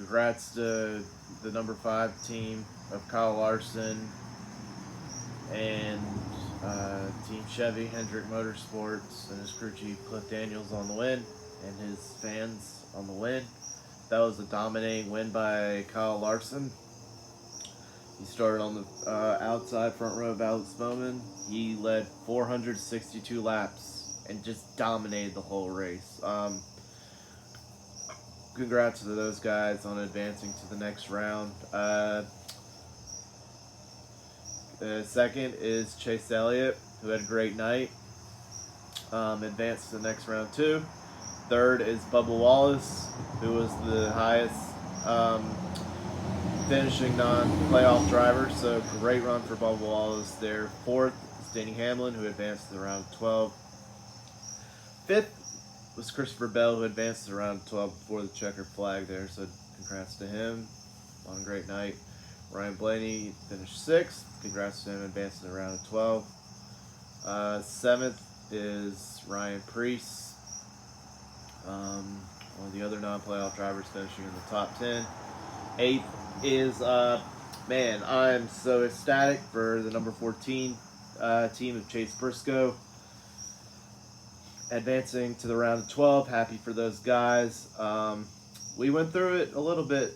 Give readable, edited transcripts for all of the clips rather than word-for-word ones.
Congrats to the number 5 team of Kyle Larson and Team Chevy, Hendrick Motorsports, and his crew chief Cliff Daniels on the win, and his fans on the win. That was a dominating win by Kyle Larson. He started on the outside front row of Alex Bowman. He led 462 laps and just dominated the whole race. Congrats to those guys on advancing to the next round. Second is Chase Elliott, who had a great night. Advanced to the next round too. Third is Bubba Wallace, who was the highest finishing non-playoff driver. So great run for Bubba Wallace there. Fourth is Denny Hamlin, who advanced to the round of 12. Fifth was Christopher Bell, who advanced to the round of 12 before the checkered flag there. So congrats to him on a great night. Ryan Blaney finished sixth. Congrats to him advancing to the round of 12. Seventh is Ryan Preece, one of the other non-playoff drivers finishing in the top 10. Eighth is, man, I'm so ecstatic for the number 14 team of Chase Briscoe advancing to the round of 12. Happy for those guys. We went through it a little bit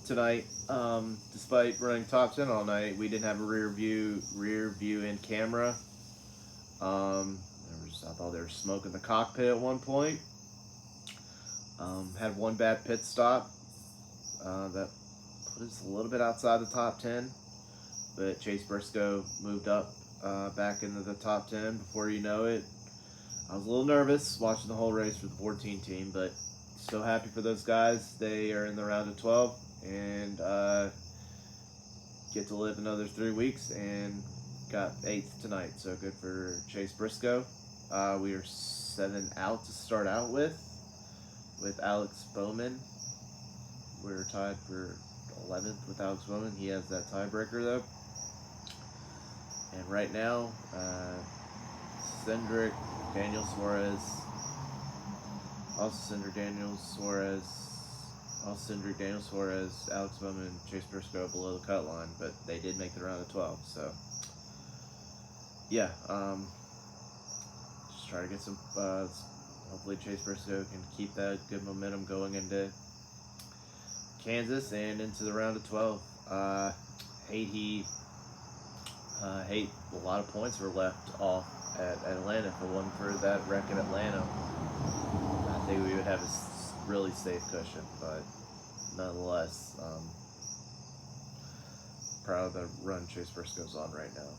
tonight. Despite running top 10 all night, we didn't have a rear view in camera. I thought they were smoking the cockpit at one point. Had one bad pit stop that put us a little bit outside the top 10, but Chase Briscoe moved up back into the top 10 before you know it. I was a little nervous watching the whole race for the 14 team, but so happy for those guys. They are in the round of 12 and get to live another 3 weeks and got 8th tonight. So good for Chase Briscoe. We are 7 out to start out with Alex Bowman. We're tied for 11th with Alex Bowman. He has that tiebreaker though. And right now, Cindric, Daniel Suarez, Alex Bowman, and Chase Briscoe below the cut line, but they did make the round of 12. So, yeah, just try to get some. Hopefully, Chase Briscoe can keep that good momentum going into Kansas and into the round of 12. Hate a lot of points were left off at Atlanta. If it wasn't for that wreck in Atlanta, I think we would have a really safe cushion. But nonetheless, proud of the run Chase Briscoe's on right now.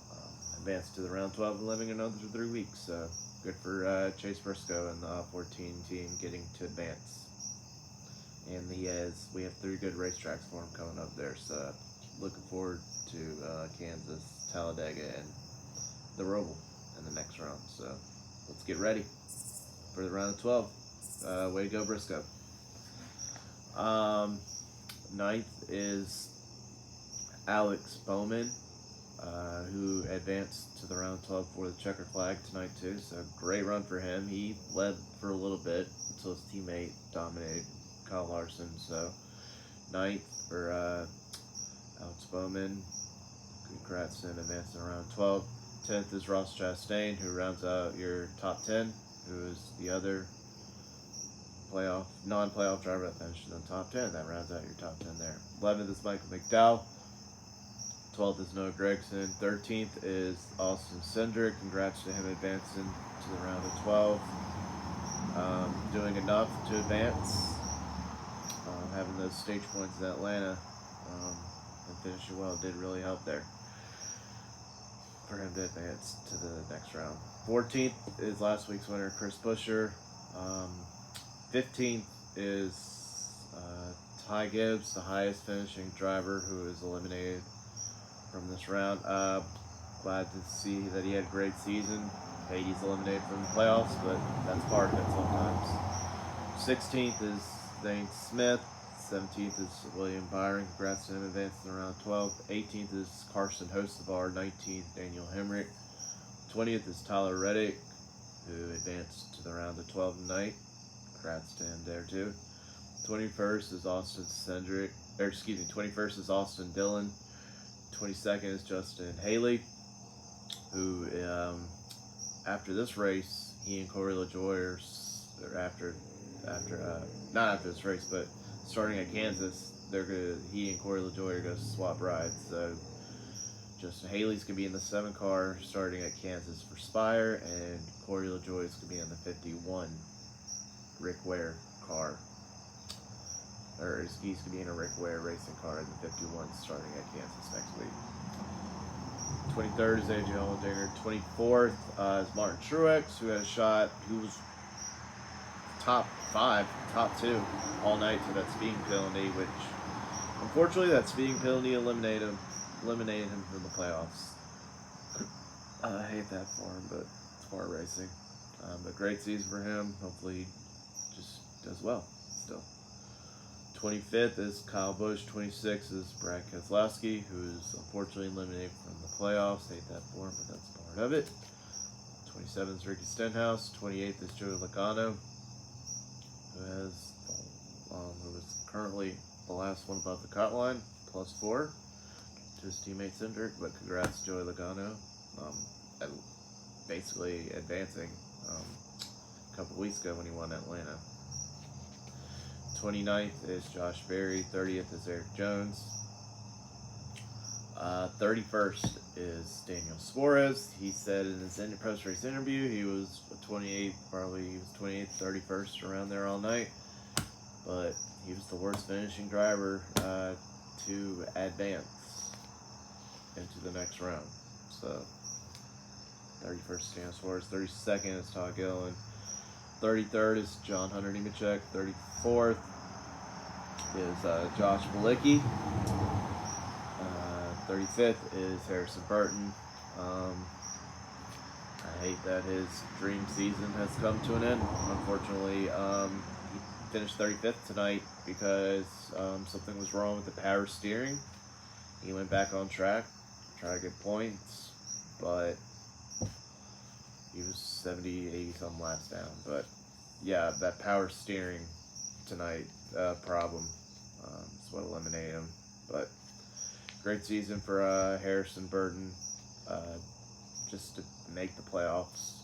Advanced to the round 12 and living another 3 weeks. So good for Chase Briscoe and the 14 team getting to advance. And we have 3 good racetracks for him coming up there. So looking forward to Kansas, Talladega, and the Roval in the next round. So let's get ready for the round of 12. Way to go, Briscoe. Ninth is Alex Bowman, who advanced to the round 12 for the checker flag tonight too. So great run for him. He led for a little bit until his teammate dominated Kyle Larson. So ninth for Alex Bowman. Congrats to him advancing to round 12. 10th is Ross Chastain, who rounds out your top 10, who is the other non-playoff driver that finished in the top 10. That rounds out your top 10 there. 11th is Michael McDowell. 12th is Noah Gregson. 13th is Austin Cindric. Congrats to him advancing to the round of 12. Doing enough to advance. Having those stage points in Atlanta and finishing well did really help there for him to advance to the next round. 14th is last week's winner, Chris Buescher. 15th is Ty Gibbs, the highest finishing driver who is eliminated from this round. Glad to see that he had a great season. He's eliminated from the playoffs, but that's part of it sometimes. 16th is Zane Smith. 17th is William Byron. Congrats to him advancing to round 12. 18th is Carson Hostevar. 19th, Daniel Hemrick. 20th is Tyler Reddick, who advanced to the round of 12 tonight. congrats to him there too. 21st is Austin Cendric, 21st is Austin Dillon. 22nd is Justin Haley, who after this race, he and Corey LaJoy not after this race, but starting at Kansas, he and Corey LaJoy are gonna swap rides. So Justin Haley's gonna be in the 7 car starting at Kansas for Spire, and Corey LaJoy is gonna be in the 51 Rick Ware car. Or he's gonna be in a Rick Ware racing car in the 51 starting at Kansas next week. 23rd is AJ Allmendinger. 24th is Martin Truex, who had a shot. He was top 5, top 2 all night to that speeding penalty, which unfortunately that speeding penalty eliminated him from the playoffs. I hate that for him, but it's part of racing. But great season for him. Hopefully he just does well still. 25th is Kyle Busch. 26th is Brad Keselowski, who's unfortunately eliminated from the playoffs. Hate that for him, but that's part of it. 27th is Ricky Stenhouse. 28th is Joey Logano, who was currently the last one above the cut line, +4 to his teammate Cindric. But congrats, Joey Logano, basically advancing a couple weeks ago when he won Atlanta. 29th is Josh Berry. 30th is Eric Jones. 31st is Daniel Suarez. He said in his post-race interview he was 28th, 31st, around there all night. But he was the worst finishing driver to advance into the next round. So 31st is Daniel Suarez. 32nd is Todd Gilliland. 33rd is John Hunter Nemechek. 34th is Josh Bilicki. 35th is Harrison Burton. I hate that his dream season has come to an end. Unfortunately, he finished 35th tonight because something was wrong with the power steering. He went back on track, tried to get points, but he was 70, 80 some laps down. But yeah, that power steering tonight problem is what eliminated him. But great season for Harrison Burton, just to make the playoffs.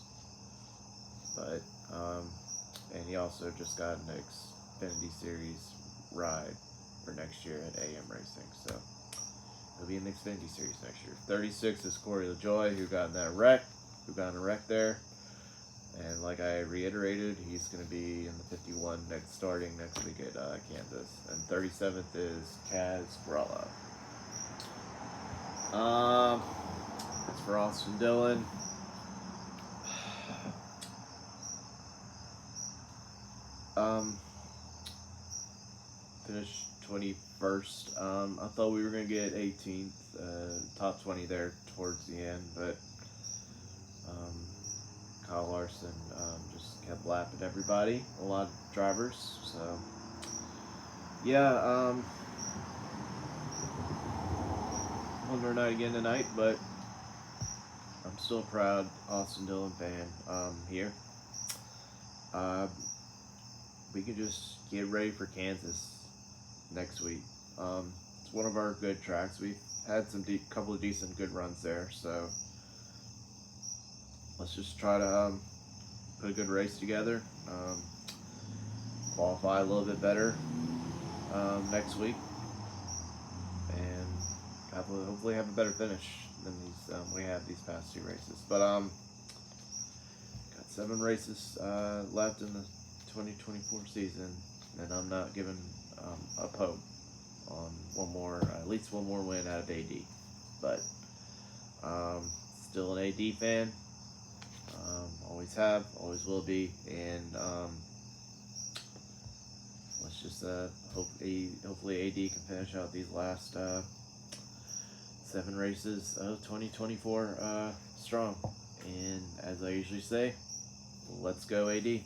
But and he also just got an Xfinity Series ride for next year at AM Racing, so he'll be in the Xfinity Series next year. 36 is Corey LaJoy, who got in a wreck there. And like I reiterated, he's going to be in the 51 starting next week at Kansas. And 37th is Kaz Gralla. As for Austin Dillon, finished 21st. I thought we were going to get 18th, top 20 there towards the end, but Kyle Larson just kept lapping everybody, a lot of drivers, so yeah, won night again tonight, but I'm still a proud Austin Dillon fan here. We can just get ready for Kansas next week. It's one of our good tracks. We've had some couple of decent good runs there, so let's just try to put a good race together, qualify a little bit better next week, and hopefully have a better finish than we have these past 2 races. But got 7 races left in the 2024 season, and I'm not giving up hope on at least one more win out of AD. But still an AD fan. Always have, always will be, and let's just hopefully AD can finish out these last 7 races of 2024 strong. And as I usually say, let's go AD.